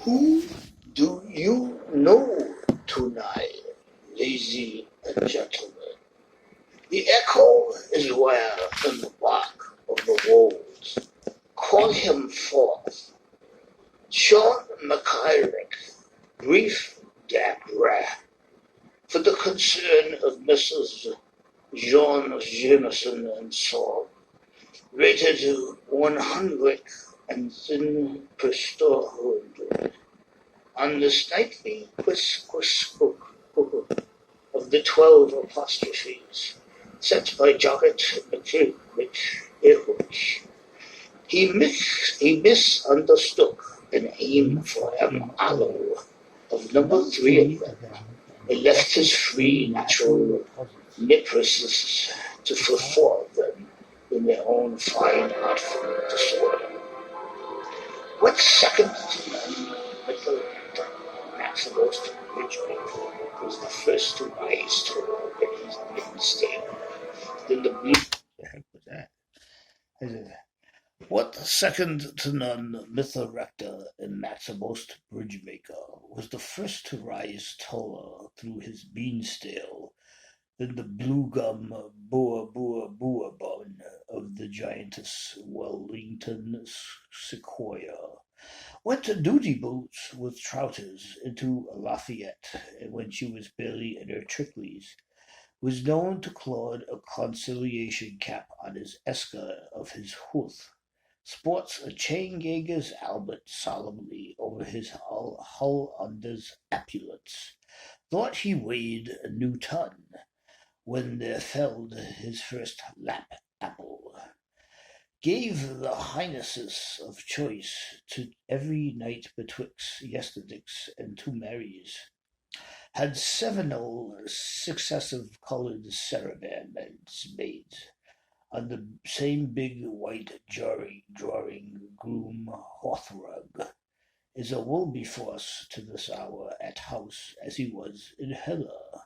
Who do you know tonight, ladies and gentlemen? The echo is where in the bark of the wolves. Call him forth. Sean McIrick, brief gap rap, for the concern of Mrs. Jean Jameson and Saul, rated 100 and thin per storehood, on this nightly book of the 12 apostrophes, set by Jocket McIrwich. He misunderstood an aim for Allo of number 3 of them, and left his free natural nippers to fulfill them in their own fine artful disorder. What second with the Maximus Ridgeway was the first to rise to his midstay. Then the heck was that? What second to none, Mythorector and Maximus Bridgemaker was the first to rise taller through his beanstale than the blue gum boa bun of the giantess Wellington Sequoia. Went to duty boots with trousers into Lafayette, and when she was barely in her tricklies, was known to Claude a conciliation cap on his esker of his hoof. Sports a chain-gager's albert solemnly over his hull under's epaulets. Thought he weighed a new ton, when there felled his first lap apple. Gave the highnesses of choice to every night betwixt yesterdays and two Marys. Had several successive coloured sarabands made on the same big white drawing room hearthrug. Is a Wilberforce to this hour at house as he was in Heller.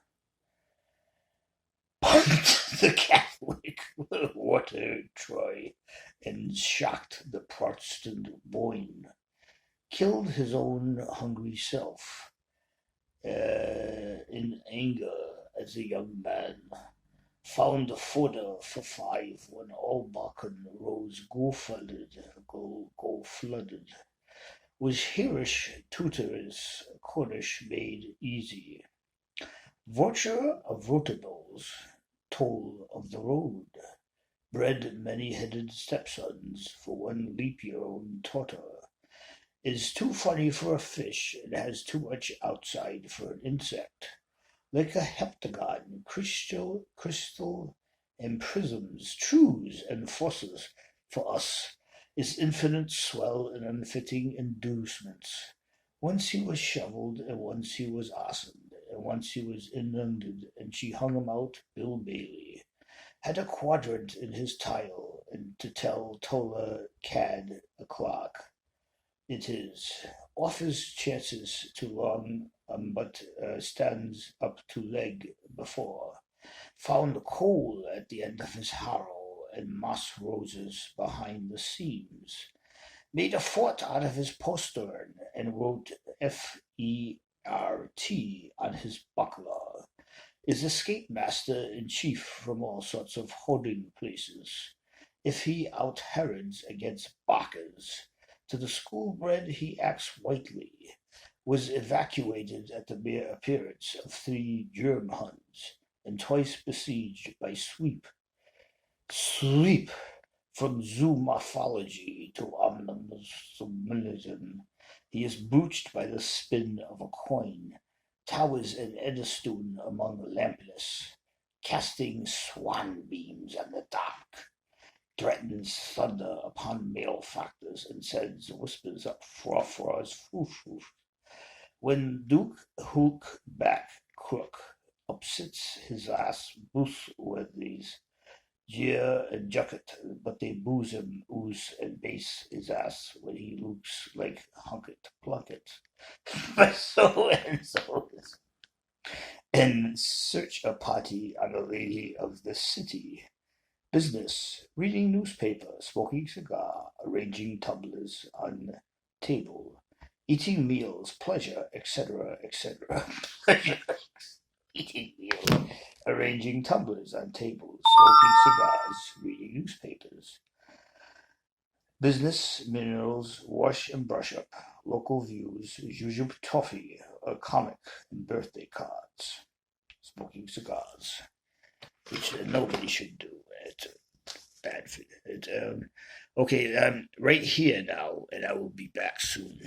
The Catholic watered Troy and shocked the Protestant Boyne, killed his own hungry self in anger as a young man, found a fodder for 5 when all Balkan rose go flooded, was hereish tutors Cornish made easy. Vulture of rotables, toll of the road, bred many-headed stepsons for one leap-year-old tortoise, is too funny for a fish and has too much outside for an insect. Like a heptagon, crystal and prisms, trues and forces for us is infinite swell and unfitting inducements. Once he was shovelled, and once he was arsoned, and once he was inundated, and she hung him out, Bill Bailey. Had a quadrant in his tile, and to tell Tola Cad a clock. It is. Offers chances too long, but stands up to leg before. Found coal at the end of his harrow, and moss roses behind the seams. Made a fort out of his postern, and wrote F.E.R.T. on his buckler. Is escape master in chief from all sorts of hoarding places. If he out Herods against Bacchus, to the school-bred he acts whitely, was evacuated at the mere appearance of 3 germ Huns, and twice besieged by sleep from zoomorphology to omniscientism. He is brooched by the spin of a coin, towers in Eddystone among lampless, casting swan beams in the dark, threatens thunder upon malefactors, and sends whispers up Frofra's foof. When Duke Hook back crook upsits his ass Boothworthy's jeer and jucket, but they booze him, ooze and base his ass when he looks like Hunket Plunket. But so and so is. And search a party on a lady of the city. Business, reading newspaper, smoking cigar, arranging tumblers on table. Eating meals, pleasure, etc., etc. Eating meals, arranging tumblers on tables, smoking cigars, reading newspapers. Business, minerals, wash and brush up, local views, zhuzhup toffee, a comic, and birthday cards. Smoking cigars, which nobody should do. It's bad for it. Okay, right here now, and I will be back soon.